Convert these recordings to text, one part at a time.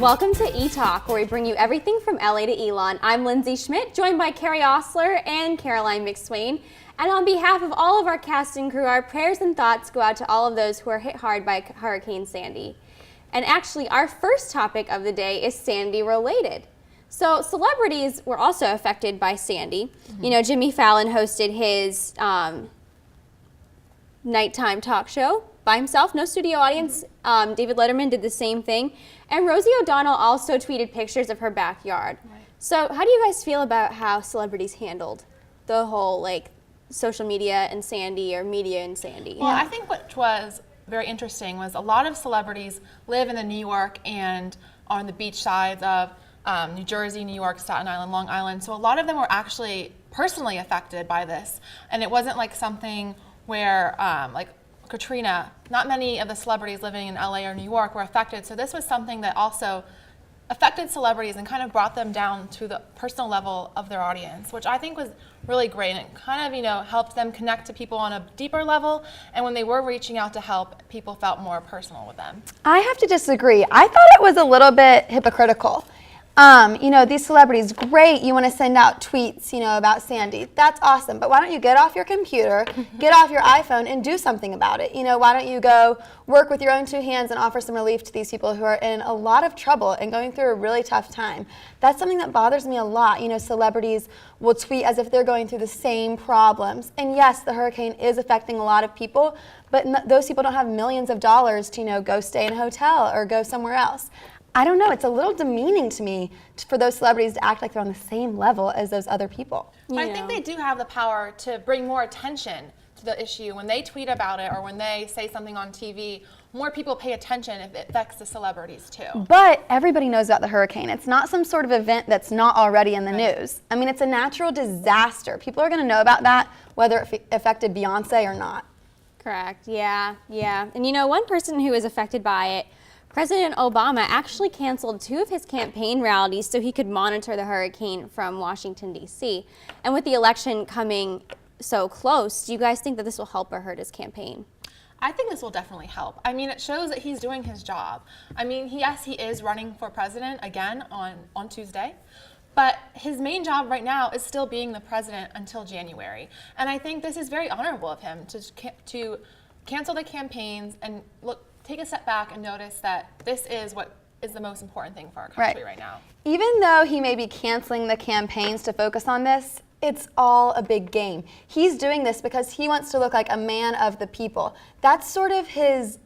Welcome to ETalk, where we bring you everything from LA to Elon. I'm Lindsay Schmidt, joined by Carrie Osler and Caroline McSwain. And on behalf of all of our cast and crew, our prayers and thoughts go out to all of those who are hit hard by Hurricane Sandy. And actually, our first topic of the day is Sandy related. So celebrities were also affected by Sandy. Mm-hmm. You know, Jimmy Fallon hosted his nighttime talk show by himself, no studio audience. Mm-hmm. David Letterman did the same thing. And Rosie O'Donnell also tweeted pictures of her backyard. Right. So how do you guys feel about how celebrities handled the whole social media and Sandy or media and Sandy? Well, I think what was very interesting was a lot of celebrities live in the New York and on the beach sides of New Jersey, New York, Staten Island, Long Island. So a lot of them were actually personally affected by this. And it wasn't like something where like Katrina, not many of the celebrities living in LA or New York were affected. So this was something that also affected celebrities and kind of brought them down to the personal level of their audience, which I think was really great. And it kind of, helped them connect to people on a deeper level. And when they were reaching out to help, people felt more personal with them. I have to disagree. I thought it was a little bit hypocritical. These celebrities, great, you want to send out tweets, about Sandy. That's awesome. But why don't you get off your computer, get off your iPhone, and do something about it? Why don't you go work with your own two hands and offer some relief to these people who are in a lot of trouble and going through a really tough time? That's something that bothers me a lot. Celebrities will tweet as if they're going through the same problems. And yes, the hurricane is affecting a lot of people, but those people don't have millions of dollars to, go stay in a hotel or go somewhere else. I don't know, it's a little demeaning to me for those celebrities to act like they're on the same level as those other people. I think they do have the power to bring more attention to the issue. When they tweet about it or when they say something on TV, more people pay attention if it affects the celebrities too. But everybody knows about the hurricane. It's not some sort of event that's not already in the news. I mean, it's a natural disaster. People are gonna know about that whether it affected Beyonce or not. Correct, yeah. And one person who was affected by it, President Obama actually canceled 2 of his campaign rallies so he could monitor the hurricane from Washington, D.C. And with the election coming so close, do you guys think that this will help or hurt his campaign? I think this will definitely help. I mean, it shows that he's doing his job. I mean, yes, he is running for president again on Tuesday, but his main job right now is still being the president until January. And I think this is very honorable of him to cancel the campaigns and take a step back and notice that this is what is the most important thing for our country right now. Even though he may be canceling the campaigns to focus on this, it's all a big game. He's doing this because he wants to look like a man of the people. That's sort of his,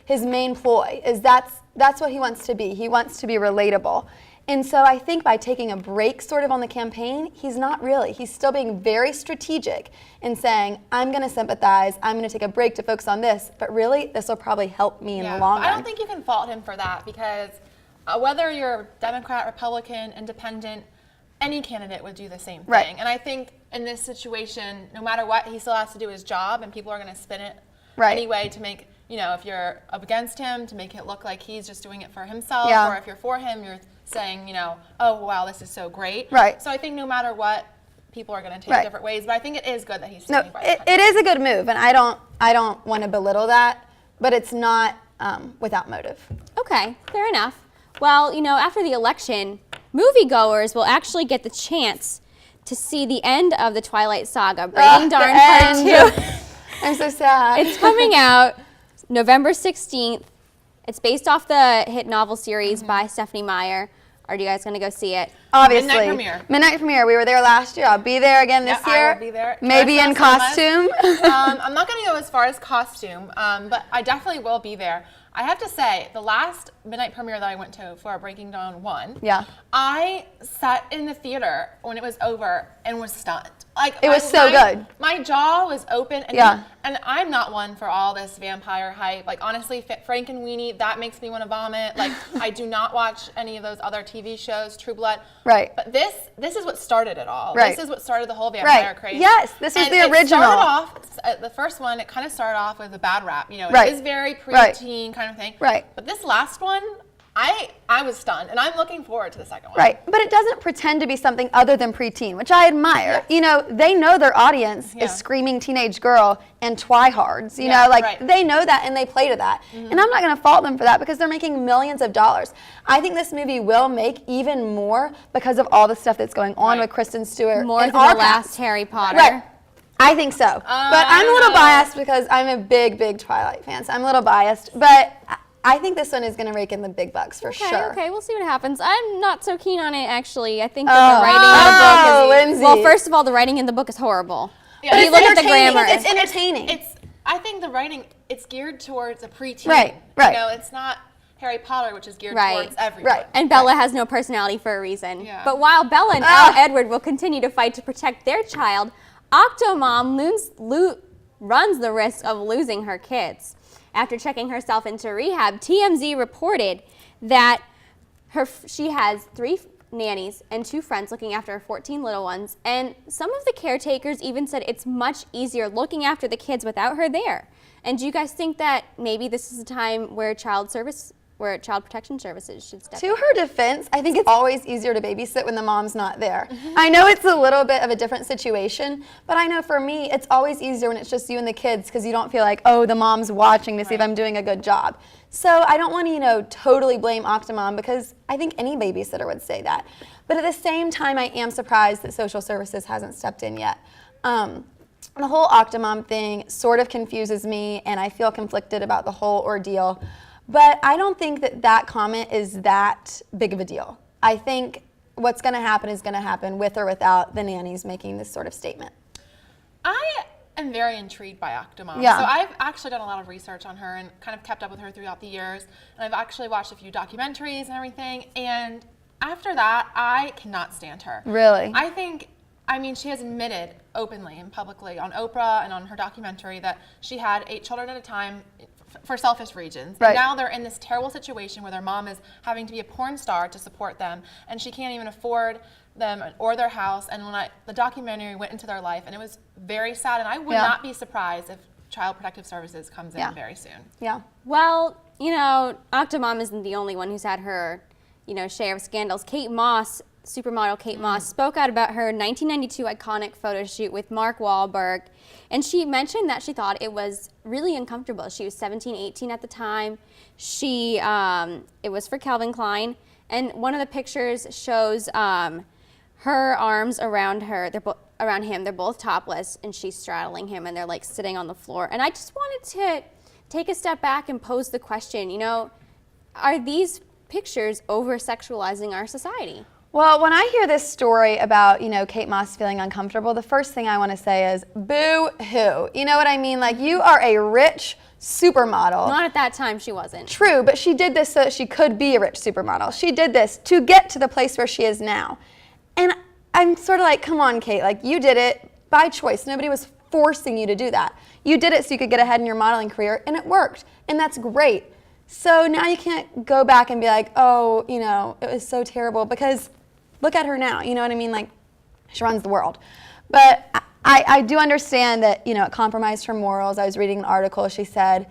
his main ploy, is that's what he wants to be. He wants to be relatable. And so I think by taking a break sort of on the campaign, he's not really. He's still being very strategic in saying, I'm going to sympathize, I'm going to take a break to focus on this, but really this will probably help me in the long run. I don't think you can fault him for that because whether you're Democrat, Republican, Independent, any candidate would do the same thing. Right. And I think in this situation, no matter what, he still has to do his job and people are going to spin it anyway to make, if you're up against him, to make it look like he's just doing it for himself, or if you're for him, you're saying, oh, wow, this is so great. Right. So I think no matter what, people are going to take different ways, but I think it is good that he's standing by the country. It is a good move, and I don't want to belittle that, but it's not without motive. Okay, fair enough. Well, after the election, moviegoers will actually get the chance to see the end of the Twilight Saga, Breaking Dawn Part 2. I'm so sad. It's coming out November 16th. It's based off the hit novel series by Stephanie Meyer. Are you guys going to go see it? Obviously. Midnight premiere. We were there last year. I'll be there again this year. I will be there. Maybe in costume. I'm not going to go as far as costume, but I definitely will be there. I have to say, the last midnight premiere that I went to for Breaking Dawn 1, I sat in the theater when it was over and was stunned. It was so good. My jaw was open, and I'm not one for all this vampire hype. Honestly, Frank and Weenie, that makes me want to vomit. I do not watch any of those other TV shows, True Blood. Right. But this is what started it all. Right. This is what started the whole vampire craze. Yes, this was the original. The first one, it kind of started off with a bad rap. It is very preteen kind of thing. Right. But this last one, I was stunned, and I'm looking forward to the second one. Right, but it doesn't pretend to be something other than preteen, which I admire. Yes. You know, they know their audience Yeah. is screaming teenage girl and twihards. You Yeah, know, like right. they know that and they play to that. And I'm not going to fault them for that because they're making millions of dollars. I think this movie will make even more because of all the stuff that's going on Right. with Kristen Stewart. More and than our the last cast. Harry Potter. Right. I think so. But I'm a little know. biased because I'm a big Twilight fan. So I'm a little biased. But I think this one is going to rake in the big bucks for sure. Okay, we'll see what happens. I'm not so keen on it, actually. I think that the writing in the book is... Lindsay. Well, first of all, the writing in the book is horrible. Yeah, But it's you look at the entertaining. grammar. It's entertaining. I think the writing, it's geared towards a preteen. Right. You know, it's not Harry Potter, which is geared Right. towards everyone. Right. And Bella has no personality for a reason. Yeah. But while Bella and Edward will continue to fight to protect their child, Octomom runs the risk of losing her kids. After checking herself into rehab, TMZ reported that she has 3 nannies and 2 friends looking after her 14 little ones, and some of the caretakers even said it's much easier looking after the kids without her there. And do you guys think that maybe this is a time where child protection services should step in? To her defense, I think it's always easier to babysit when the mom's not there. I know it's a little bit of a different situation, but I know for me, it's always easier when it's just you and the kids because you don't feel like, oh, the mom's watching to see if I'm doing a good job. So I don't want to, totally blame Octomom because I think any babysitter would say that. But at the same time, I am surprised that social services hasn't stepped in yet. The whole Octomom thing sort of confuses me, and I feel conflicted about the whole ordeal. But I don't think that comment is that big of a deal. I think what's going to happen is going to happen with or without the nannies making this sort of statement. I am very intrigued by Octomom. Yeah. So I've actually done a lot of research on her and kind of kept up with her throughout the years. And I've actually watched a few documentaries and everything. And after that, I cannot stand her. Really? I mean, she has admitted openly and publicly on Oprah and on her documentary that she had 8 children at a time for selfish reasons. Right. And now they're in this terrible situation where their mom is having to be a porn star to support them, and she can't even afford them or their house. And when the documentary went into their life, and it was very sad, and I would not be surprised if Child Protective Services comes in very soon. Yeah. Well, Octomom isn't the only one who's had her, share of scandals. Kate Moss, supermodel Kate Moss, spoke out about her 1992 iconic photo shoot with Mark Wahlberg, and she mentioned that she thought it was really uncomfortable. She was 17, 18 at the time. It was for Calvin Klein, and one of the pictures shows her arms around around him. They're both topless, and she's straddling him, and they're like sitting on the floor. And I just wanted to take a step back and pose the question, are these pictures over-sexualizing our society? Well, when I hear this story about, Kate Moss feeling uncomfortable, the first thing I want to say is, boo-hoo. You know what I mean? Like, you are a rich supermodel. Not at that time, she wasn't. True, but she did this so that she could be a rich supermodel. She did this to get to the place where she is now. And I'm sort of like, come on, Kate, like, you did it by choice. Nobody was forcing you to do that. You did it so you could get ahead in your modeling career, and it worked, and that's great. So now you can't go back and be like, oh, it was so terrible, because look at her now, you know what I mean? Like, she runs the world. But I do understand that, it compromised her morals. I was reading an article, she said,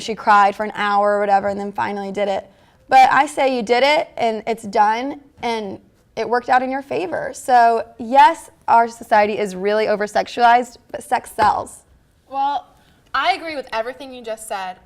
she cried for an hour or whatever and then finally did it. But I say you did it and it's done and it worked out in your favor. So yes, our society is really over-sexualized, but sex sells. Well, I agree with everything you just said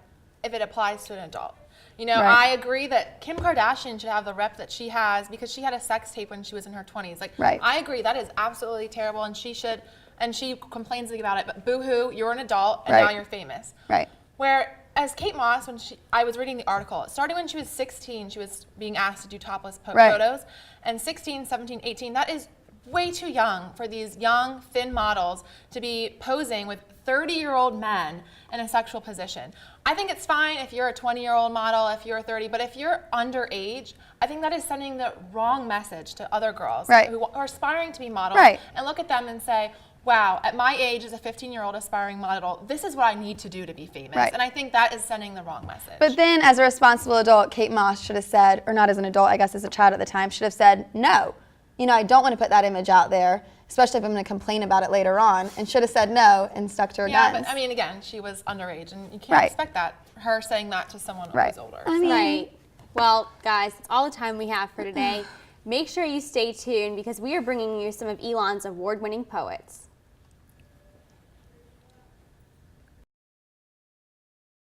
if it applies to an adult. Right. I agree that Kim Kardashian should have the rep that she has because she had a sex tape when she was in her 20s. Right. I agree that is absolutely terrible, and she complains about it. But boo-hoo, you're an adult, and now you're famous. Right. Whereas Kate Moss, I was reading the article, it started when she was 16. She was being asked to do topless photos, and 16, 17, 18. That is way too young for these young, thin models to be posing with 30-year-old men in a sexual position. I think it's fine if you're a 20-year-old model, if you're 30, but if you're underage, I think that is sending the wrong message to other girls who are aspiring to be models and look at them and say, wow, at my age as a 15-year-old aspiring model, this is what I need to do to be famous. And I think that is sending the wrong message. But then as a responsible adult, Kate Moss should have said, or not as an adult, I guess as a child at the time, should have said, no. I don't want to put that image out there, especially if I'm going to complain about it later on, and should have said no and stuck to her guns. But I mean, again, she was underage, and you can't expect that, her saying that to someone who's older. I mean, Well, guys, that's all the time we have for today. Make sure you stay tuned because we are bringing you some of Elon's award-winning poets.